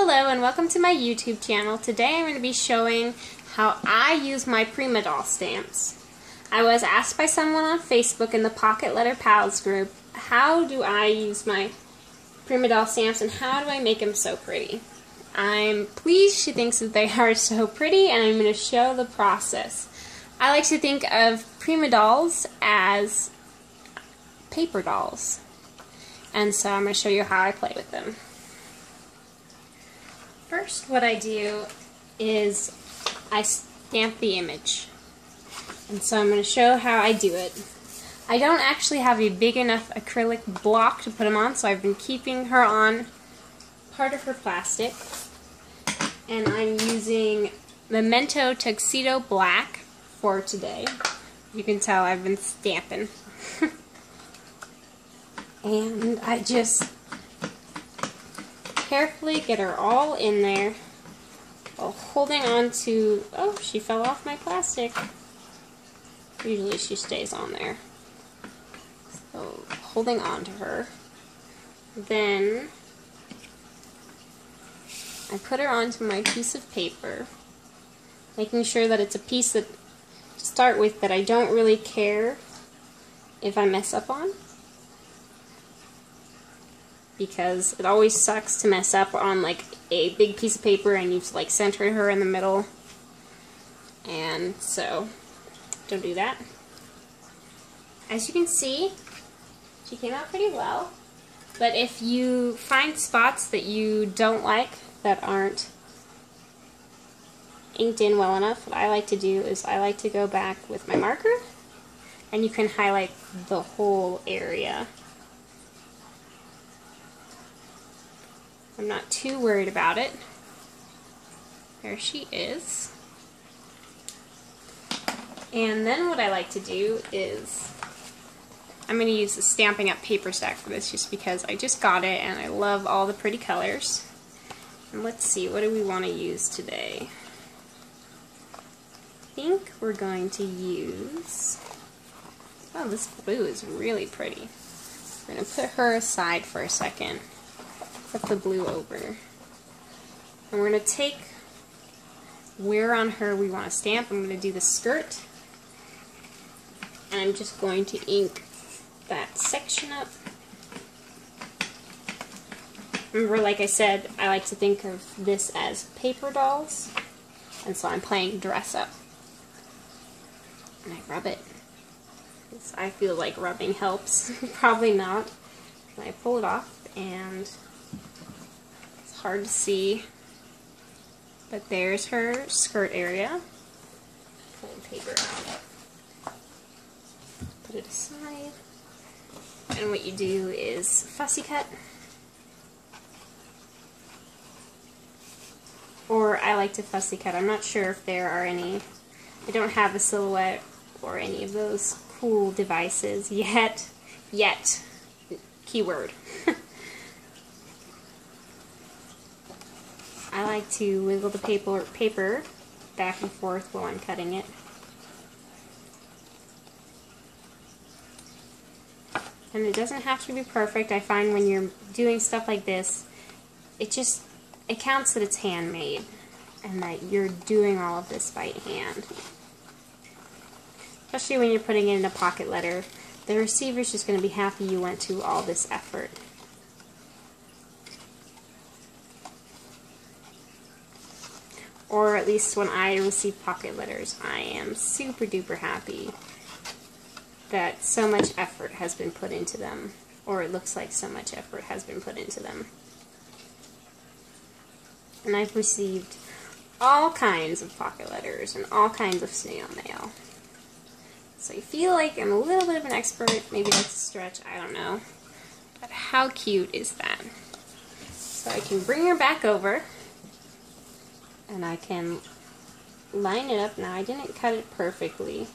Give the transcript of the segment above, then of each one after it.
Hello and welcome to my YouTube channel. Today I'm going to be showing how I use my Prima Doll stamps. I was asked by someone on Facebook in the Pocket Letter Pals group, how do I use my Prima Doll stamps and how do I make them so pretty? I'm pleased she thinks that they are so pretty and I'm going to show the process. I like to think of Prima Dolls as paper dolls. And so I'm going to show you how I play with them. First, what I do is I stamp the image. And so I'm going to show how I do it. I don't actually have a big enough acrylic block to put them on, so I've been keeping her on part of her plastic. And I'm using Memento Tuxedo Black for today. You can tell I've been stamping. And I just carefully get her all in there while holding on to, oh, she fell off my plastic. Usually she stays on there. So holding on to her. Then I put her onto my piece of paper, making sure that it's a piece that, to start with, that I don't really care if I mess up on. Because it always sucks to mess up on like a big piece of paper and you've like centered her in the middle. And so, don't do that. As you can see, she came out pretty well. But if you find spots that you don't like, that aren't inked in well enough, what I like to do is I like to go back with my marker and you can highlight the whole area. I'm not too worried about it. There she is. And then what I like to do is, I'm going to use the Stampin' Up! Paper stack for this just because I just got it and I love all the pretty colors. And let's see, what do we want to use today? I think we're going to use, oh, this blue is really pretty. We're going to put her aside for a second. Put the blue over. And we're going to take where on her we want to stamp. I'm going to do the skirt. And I'm just going to ink that section up. Remember, like I said, I like to think of this as paper dolls. And so I'm playing dress up. And I rub it. Because I feel like rubbing helps. Probably not. And I pull it off and hard to see, but there's her skirt area. Pull the paper out, put it aside, and what you do is fussy cut, or I like to fussy cut. I'm not sure if there are any, I don't have a silhouette or any of those cool devices yet, keyword. I like to wiggle the paper back and forth while I'm cutting it. And it doesn't have to be perfect. I find when you're doing stuff like this, it counts that it's handmade and that you're doing all of this by hand. Especially when you're putting it in a pocket letter. The receiver's just going to be happy you went to all this effort. Or at least when I receive pocket letters, I am super duper happy that so much effort has been put into them. Or it looks like so much effort has been put into them. And I've received all kinds of pocket letters and all kinds of snail mail. So I feel like I'm a little bit of an expert. Maybe that's a stretch, I don't know. But how cute is that? So I can bring her back over. And I can line it up. Now, I didn't cut it perfectly,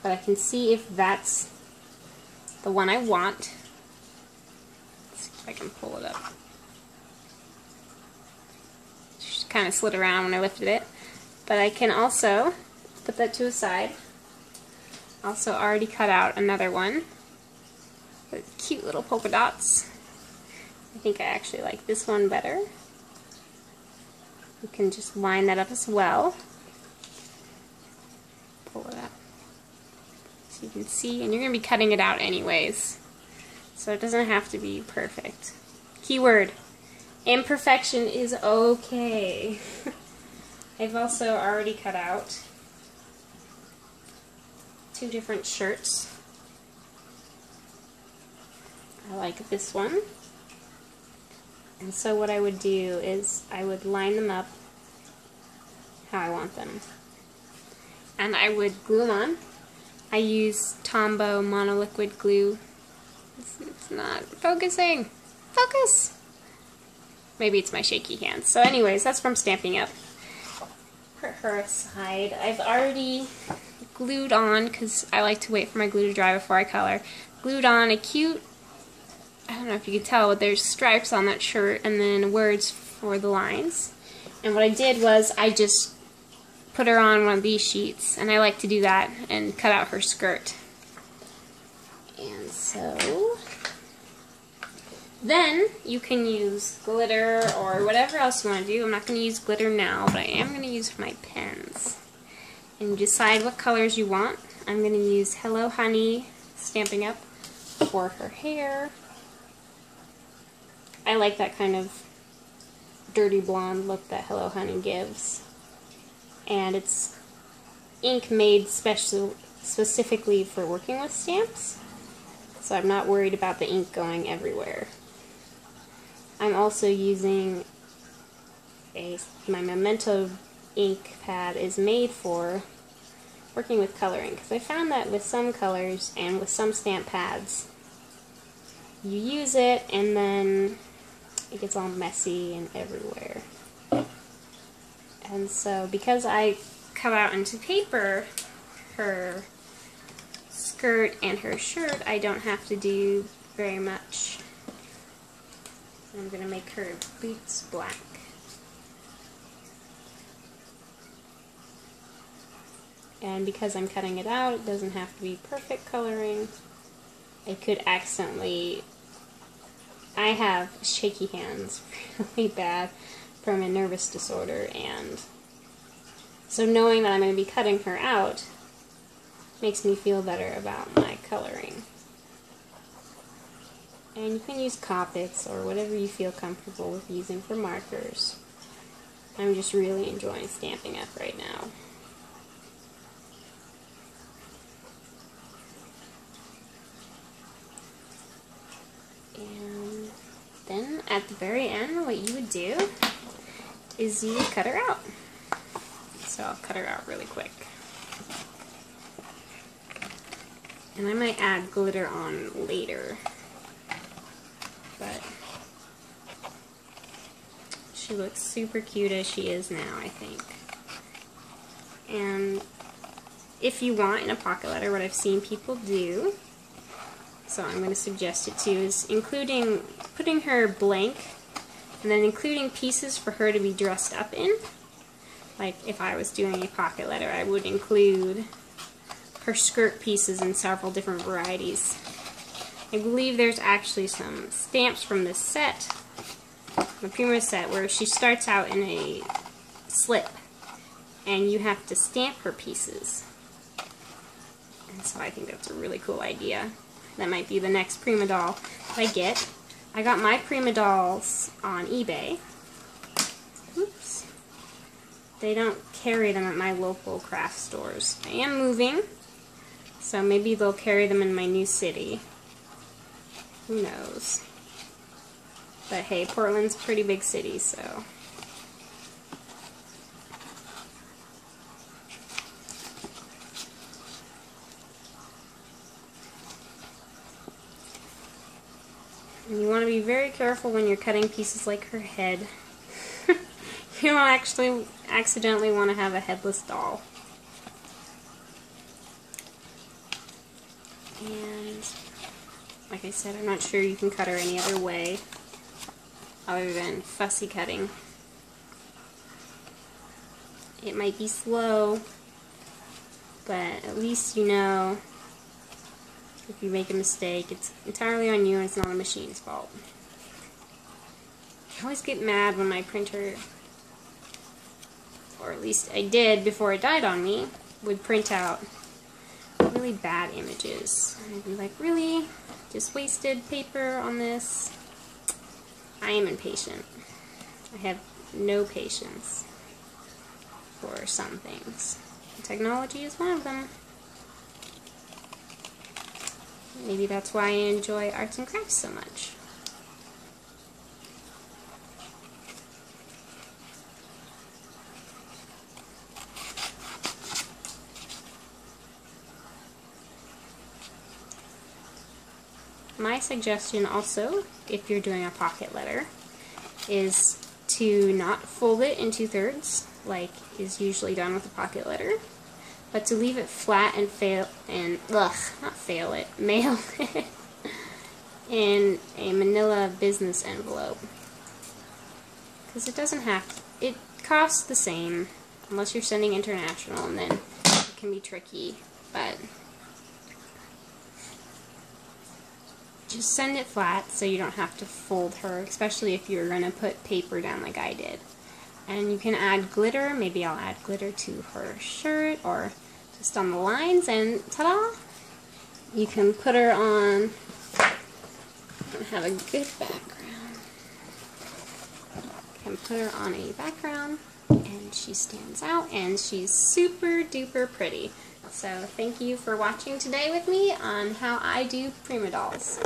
but I can see if that's the one I want. Let's see if I can pull it up. Just kind of slid around when I lifted it. But I can also put that to the side. Also already cut out another one with cute little polka dots. I think I actually like this one better. You can just line that up as well. Pull it up so you can see, and you're going to be cutting it out anyways, so it doesn't have to be perfect. Keyword: imperfection is okay. I've also already cut out 2 different shirts. I like this one. And so what I would do is I would line them up how I want them. And I would glue them on. I use Tombow monoliquid glue. It's not focusing. Focus! Maybe it's my shaky hands. So anyways, that's from Stamping Up. Put her aside. I've already glued on, because I like to wait for my glue to dry before I color, glued on a cute, I don't know if you can tell, but there's stripes on that shirt and then words for the lines. And what I did was I just put her on one of these sheets, and I like to do that and cut out her skirt. And so then you can use glitter or whatever else you want to do. I'm not going to use glitter now, but I am going to use my pens. And decide what colors you want. I'm going to use Hello Honey Stamping Up for her hair. I like that kind of dirty blonde look that Hello Honey gives. And it's ink made specifically for working with stamps, so I'm not worried about the ink going everywhere. I'm also using my Memento ink pad is made for working with coloring, because I found that with some colors and with some stamp pads, you use it and then it gets all messy and everywhere. And so because I cut out into paper her skirt and her shirt, I don't have to do very much. I'm going to make her boots black. And because I'm cutting it out, it doesn't have to be perfect coloring. It could accidentally... I have shaky hands really bad from a nervous disorder, and so knowing that I'm going to be cutting her out makes me feel better about my coloring. And you can use Copics or whatever you feel comfortable with using for markers. I'm just really enjoying Stamping Up right now. And then at the very end, what you would do is you would cut her out. So I'll cut her out really quick. And I might add glitter on later, but she looks super cute as she is now, I think. And if you want, in a pocket letter, what I've seen people do, so I'm going to suggest it too, is putting her blank and then including pieces for her to be dressed up in. Like if I was doing a pocket letter, I would include her skirt pieces in several different varieties. I believe there's actually some stamps from this set, the Prima set, where she starts out in a slip and you have to stamp her pieces. And so I think that's a really cool idea. That might be the next Prima doll I get. I got my Prima dolls on eBay. Oops. They don't carry them at my local craft stores. I am moving, so maybe they'll carry them in my new city. Who knows? But hey, Portland's a pretty big city, so... And you want to be very careful when you're cutting pieces like her head. You don't actually accidentally want to have a headless doll. And like I said, I'm not sure you can cut her any other way other than fussy cutting. It might be slow, but at least you know if you make a mistake, it's entirely on you and it's not a machine's fault. I always get mad when my printer or at least I did before it died on me, would print out really bad images. And I'd be like, really? Just wasted paper on this? I am impatient. I have no patience for some things. Technology is one of them. Maybe that's why I enjoy arts and crafts so much. My suggestion also, if you're doing a pocket letter, is to not fold it in 2/3 like is usually done with a pocket letter, but to leave it flat and mail it in a manila business envelope. Because it doesn't have to, it costs the same unless you're sending international, and then it can be tricky, but just send it flat so you don't have to fold her, especially if you're going to put paper down like I did. And you can add glitter. Maybe I'll add glitter to her shirt or just on the lines, and ta-da! You can put her on and have a good background. You can put her on a background and she stands out and she's super duper pretty. So thank you for watching today with me on how I do Prima Dolls.